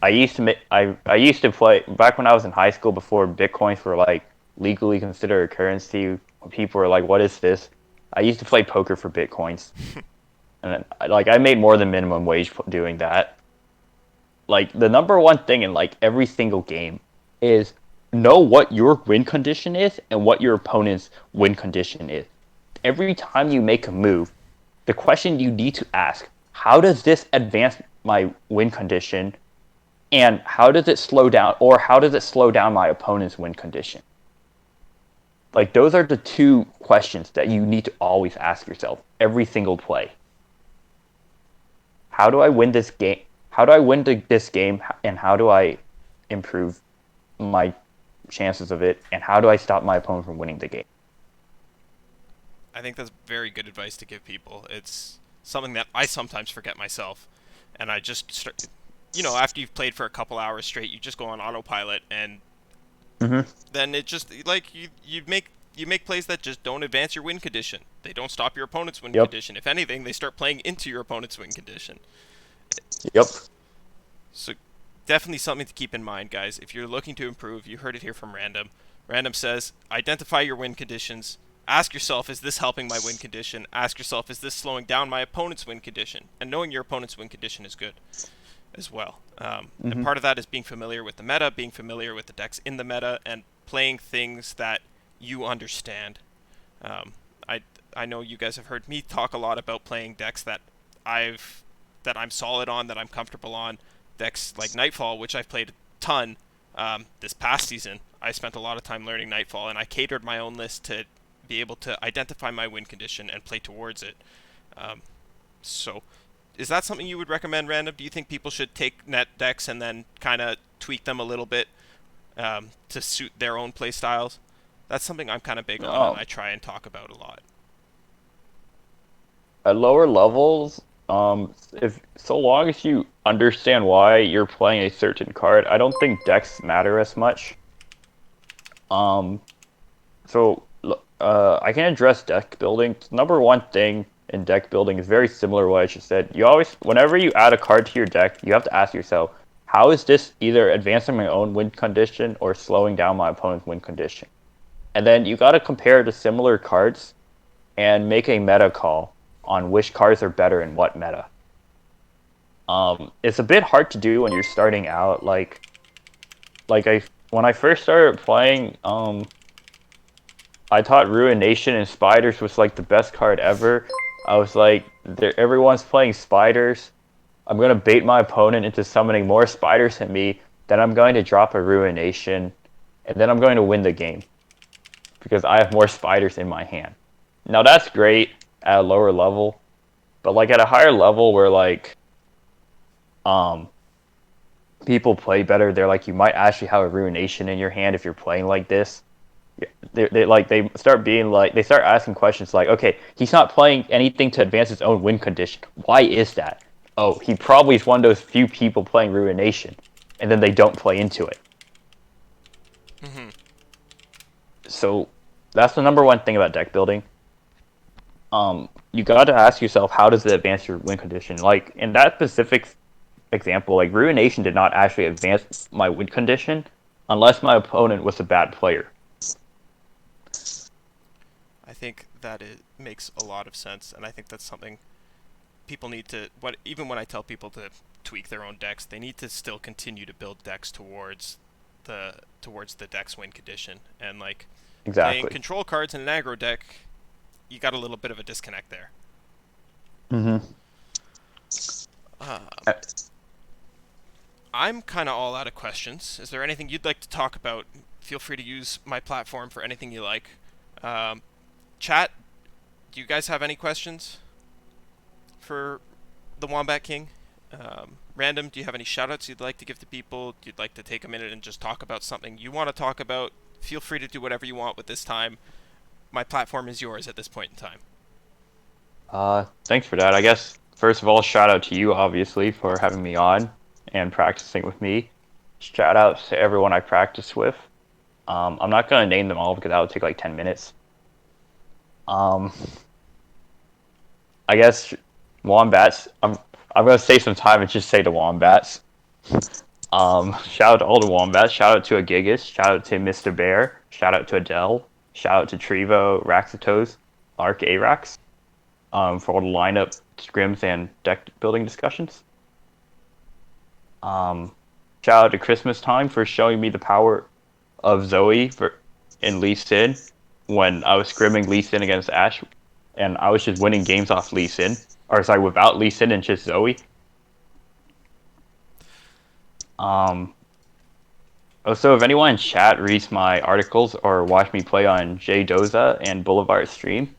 I used to play back when I was in high school before Bitcoins were like legally considered a currency. When people were like, "What is this?" I used to play poker for Bitcoins, and then, like I made more than minimum wage doing that. Like the number one thing in like every single game is know what your win condition is and what your opponent's win condition is. Every time you make a move, the question you need to ask, how does this advance my win condition, and how does it slow down, or how does it slow down my opponent's win condition? Like those are the two questions that you need to always ask yourself every single play. How do I win this game? How do I win this game, and how do I improve my chances of it, and how do I stop my opponent from winning the game? I think that's very good advice to give people. It's something that I sometimes forget myself, and I just start, after you've played for a couple hours straight, you just go on autopilot, and Mm-hmm. then it just like you make plays that just don't advance your win condition. They don't stop your opponent's win Yep. condition. If anything, they start playing into your opponent's win condition. Yep. So definitely something to keep in mind, guys. If you're looking to improve, you heard it here from Random. Random says, identify your win conditions. Ask yourself, is this helping my win condition? Ask yourself, is this slowing down my opponent's win condition? And knowing your opponent's win condition is good as well. And Mm-hmm. part of that is being familiar with the meta, being familiar with the decks in the meta, and playing things that you understand. Um, I I know you guys have heard me talk a lot about playing decks I'm solid on, that I'm comfortable on. Decks like Nightfall, which I've played a ton. This past season, I spent a lot of time learning Nightfall, and I catered my own list to be able to identify my win condition and play towards it. Um, so, is that something you would recommend, Random? Do you think people should take net decks and then kind of tweak them a little bit to suit their own play styles? That's something I'm kind of big on, and Um, I try and talk about a lot. at lower levels, if so long as you understand why you're playing a certain card, I don't think decks matter as much. Um, I can address deck building. Number one thing in deck building is very similar to what I just said. You always, whenever you add a card to your deck, you have to ask yourself, how is this either advancing my own win condition or slowing down my opponent's win condition? And then you got to compare the similar cards and make a meta call on which cards are better in what meta. It's a bit hard to do when you're starting out. Like I when I first started playing, I thought Ruination and Spiders was like the best card ever. I was like, everyone's playing Spiders. I'm gonna bait my opponent into summoning more Spiders than me. Then I'm going to drop a Ruination, and then I'm going to win the game because I have more Spiders in my hand. Now that's great at a lower level, but like at a higher level where like um people play better, they're like you might actually have a Ruination in your hand if you're playing like this. They start being like they start asking questions like, okay, he's not playing anything to advance his own win condition. Why is that? Oh, he probably is one of those few people playing Ruination, and then they don't play into it. Hmm. So that's the number one thing about deck building. You got to ask yourself, how does it advance your win condition? Like in that specific example, like Ruination did not actually advance my win condition unless my opponent was a bad player. I think that it makes a lot of sense, and I think that's something people need to. What even when I tell people to tweak their own decks, they need to still continue to build decks towards the deck's win condition. And like playing Exactly. control cards in an aggro deck, you got a little bit of a disconnect there. Mm-hmm. Uh, I'm kind of all out of questions. Is there anything you'd like to talk about? Feel free to use my platform for anything you like. Um, Chat, do you guys have any questions for the Wombat King? Random, do you have any shoutouts you'd like to give to people? Do you like to take a minute and just talk about something you want to talk about? Feel free to do whatever you want with this time. My platform is yours at this point in time. Thanks for that. I guess first of all, shout out to you, obviously, for having me on and practicing with me. Shout out to everyone I practice with. I'm not gonna name them all because that would take like 10 minutes. Um, I guess wombats. I'm gonna save some time and just say the wombats. Shout out to all the wombats. Shout out to Agigus. Shout out to Mr. Bear. Shout out to Adele. Shout out to Trevo, Raxatos, Arc Arax. For all the lineup scrims and deck building discussions. Um, Shout out to Christmas time for showing me the power of Zoe in Lee Sin when I was scrimming Lee Sin against Ash, and I was just winning games off Lee Sin, or sorry, without Lee Sin and just Zoe. Um, Also, if anyone in chat reads my articles or watch me play on J Doza and Boulevard stream,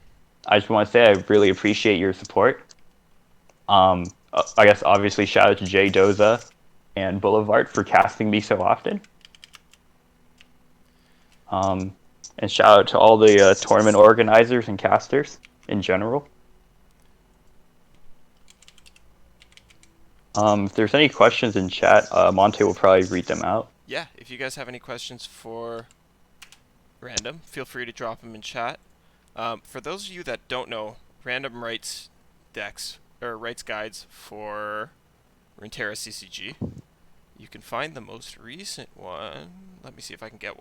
I just want to say I really appreciate your support. Um, I guess obviously shout out to Jay Doza and Boulevard for casting me so often. Um, and shout out to all the tournament organizers and casters in general. If there's any questions in chat, Monte will probably read them out. Yeah, if you guys have any questions for Random, feel free to drop them in chat. For those of you that don't know, Random writes decks or writes guides for Runeterra CCG. You can find the most recent one. Let me see if I can get.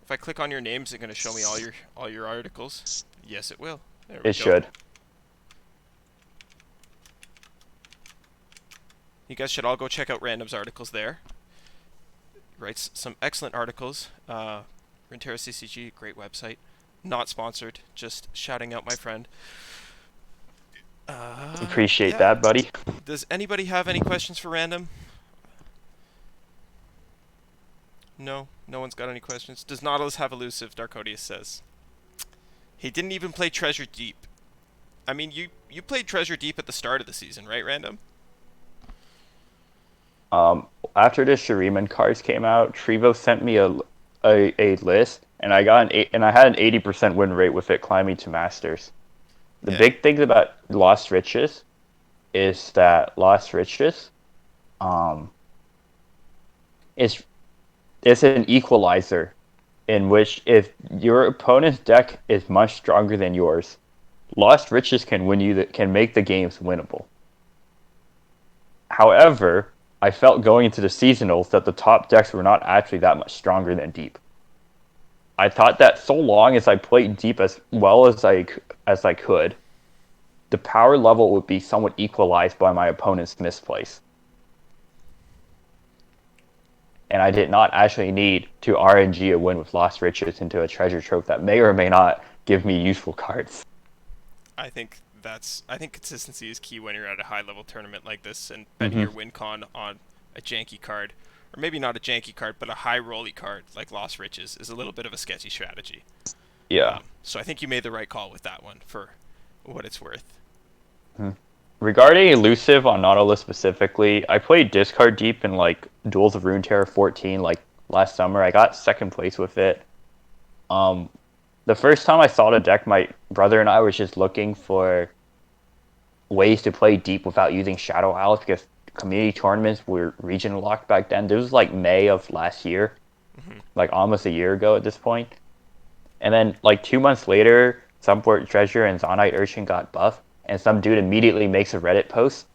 If I click on your names, is it going to show me all your articles? Yes, it will. There we It go. should. You guys should all go check out Random's articles there. Writes some excellent articles. Runeterra CCG, great website. Not sponsored, just shouting out my friend. Appreciate Yeah. that, buddy. Does anybody have any questions for Random? No, no one's got any questions. Does Nautilus have elusive? Darkodius says. He didn't even play Treasure Deep. I mean, you played Treasure Deep at the start of the season, right, Random? After the Shuriman cards came out, Trevo sent me a list, and I had an 80% win rate with it climbing to Masters. The Yeah. big thing about Lost Riches is that Lost Riches, um, is an equalizer in which if your opponent's deck is much stronger than yours, Lost Riches can win you can make the games winnable. However, I felt going into the seasonals that the top decks were not actually that much stronger than Deep. I thought that so long as I played Deep as well as I could, the power level would be somewhat equalized by my opponent's misplays. And I did not actually need to RNG a win with Lost Riches into a treasure trove that may or may not give me useful cards. I think consistency is key when you're at a high level tournament like this, and betting Mm-hmm. your win con on a janky card, or maybe not a janky card, but a high rolly card like Lost Riches is a little bit of a sketchy strategy. Yeah. So I think you made the right call with that one for what it's worth. Mm-hmm. Regarding elusive on Nautilus specifically, I played discard deep in like Duels of Runeterra 14 like last summer. I got second place with it. Um, the first time I saw the deck, my brother and I was just looking for ways to play deep without using Shadow Owls because community tournaments were region locked back then. This was like May of last year, Hmm. like almost a year ago at this point. And then like 2 months later, Sunport Treasure and Zonite Urchin got buffed, and some dude immediately makes a Reddit post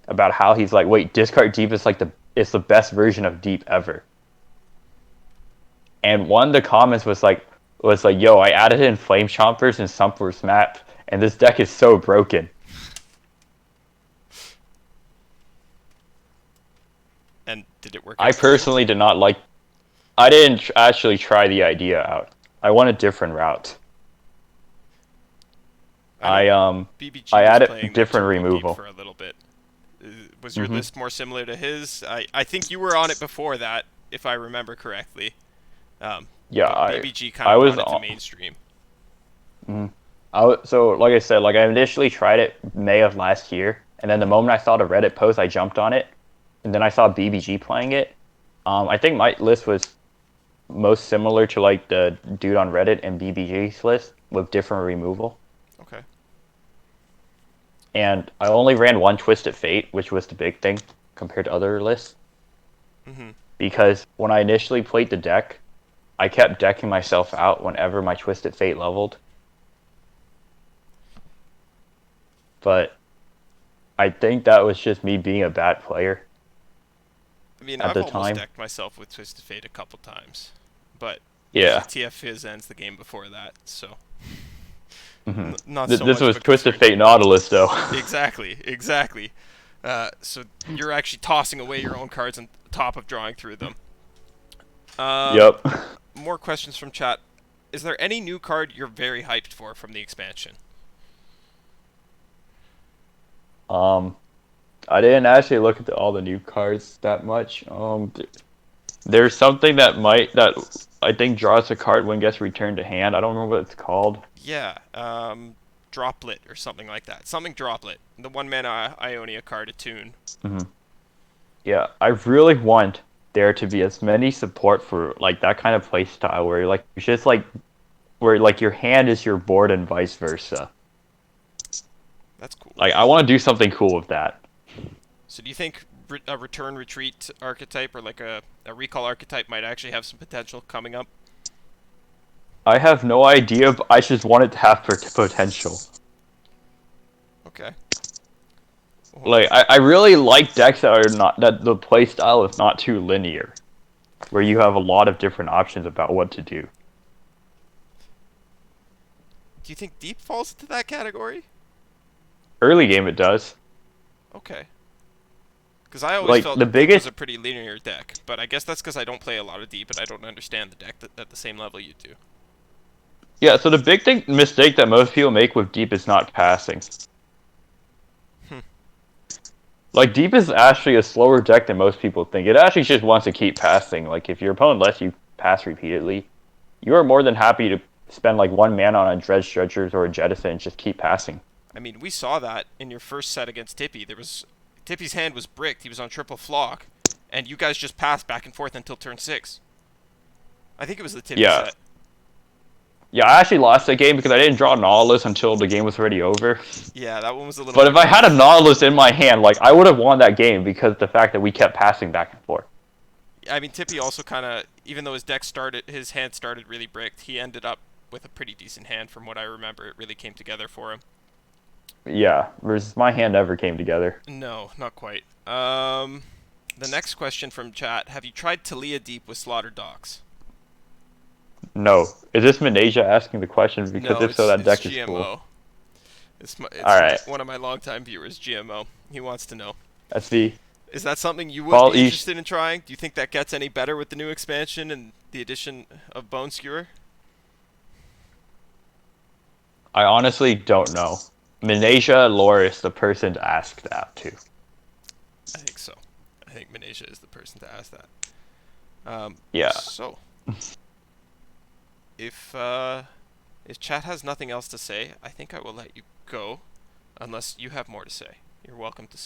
about how he's like, "Wait, discard deep is like the best version of deep ever." And one of the comments was like, "Yo, I added in Flame Chompers and Sunport's map, and this deck is so broken." And did it work I out for you? personally did not like. I didn't actually try the idea out. I went a different route. I know I BBG I was added playing that different turbo deep removal. for a little bit. Was your Hmm. list more similar to his? I think you were on it before that, if I remember correctly. Yeah, But I BBG kind I of was brought it to on. mainstream. Mhm. So like I said, like I initially tried it May of last year, and then the Hmm. moment I saw the Reddit post, I jumped on it, and then I saw BBG playing it. I think my list was most similar to like the dude on Reddit and BBG's list with different removal. Okay. And I only ran one Twisted Fate, which was the big thing compared to other lists, Hmm. because when I initially played the deck, I kept decking myself out whenever my Twisted Fate leveled. But I think that was just me being a bad player I mean, at I've the almost time. decked myself with Twisted Fate a couple times, but usually Yeah. TF Fizz ends the game before that, so Hmm. not so This much of was a Twisted concern Fate here. Nautilus, though. Exactly, exactly. So you're actually tossing away your own cards on top of drawing through them. Um, Yep. More questions from chat. Is there any new card you're very hyped for from the expansion? Um, I didn't actually look at all the new cards that much. There's something that I think draws a card when it gets returned to hand. I don't remember what it's called. Yeah, Droplet or something like that. Something Droplet. The one mana Ionia card attune. Hmm. Yeah, I really want there to be as many support for like that kind of play style where like it's just like where like your hand is your board and vice versa. That's cool. Like I want to do something cool with that. So do you think a return retreat archetype or like a recall archetype might actually have some potential coming up? I have no idea, but I just want it to have potential. Okay. Well, Like I really like decks that are not that the play style is not too linear, where you have a lot of different options about what to do. do you think Deep falls into that category? Early game it does. Okay. Because I always Like felt the Deep was biggest a pretty linear deck, but I guess that's because I don't play a lot of Deep and I don't understand the deck at the same level you do. Yeah, so the big thing mistake that most people make with deep is not passing. Hmm. Like, Deep is actually a slower deck than most people think. It actually just wants to keep passing. Like, if your opponent lets you pass repeatedly, you are more than happy to spend, like, 1 mana on a Dredge Dredgers or a Jettison and just keep passing. I mean, we saw that in your first set against Tippy. Tippy's hand was bricked. He was on triple flock, and you guys just passed back and forth until turn 6. I think it was the Tippy Yeah. set. Yeah, I actually lost that game because I didn't draw Nautilus until the game was already over. Yeah, that one was a little But bit if I rough. had a Nautilus in my hand, like, I would have won that game because of the fact that we kept passing back and forth. I mean, Tippy also kind of, even though his hand started really bricked, he ended up with a pretty decent hand from what I remember. It really came together for him. Yeah, versus my hand never came together. No, not quite. The next question from chat: have you tried Talia Deep with Slaughter Docs? No. Is this Manesia asking the question? Because No, if so, it's that deck is GMO. cool. It's Alright. one of my longtime viewers, GMO. He wants to know. That's the... Is that something you would Well, be interested in trying? Do you think that gets any better with the new expansion and the addition of Bone Skewer? I honestly don't know. Manesia Lore is the person to ask that to. I think so. I think Manesia is the person to ask that. Yeah. So, if chat has nothing else to say, I think I will let you go, unless you have more to say. You're welcome to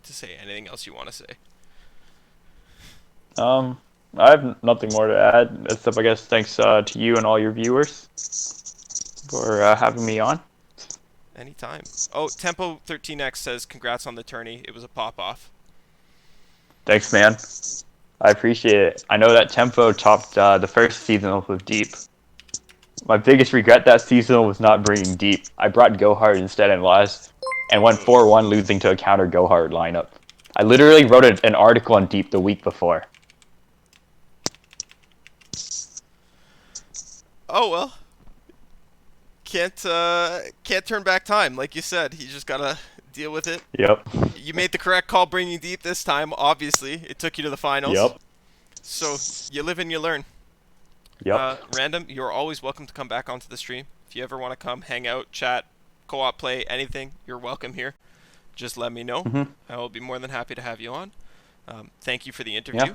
say anything else you want to say. I have nothing more to add, except I guess thanks to you and all your viewers for having me on. Anytime. Oh, Tempo13X says, congrats on the tourney. It was a pop-off. Thanks, man. I appreciate it. I know that Tempo topped the first seasonal with Deep. My biggest regret that seasonal was not bringing Deep. I brought Gohard instead and lost, and went 4-1 losing to a counter Gohard lineup. I literally wrote an article on Deep the week before. Oh well. Can't turn back time, like you said. You just gotta deal with it. Yep. You made the correct call bringing Deep this time, obviously. It took you to the finals. Yep. So, you live and you learn. Yep. Random, you're always welcome to come back onto the stream. If you ever want to come, hang out, chat, co-op play, anything, you're welcome here. Just let me know. I will be more than happy to have you on. Thank you for the interview. Yeah.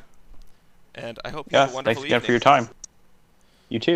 And I hope you have a wonderful Thanks again evening. for your time. You too.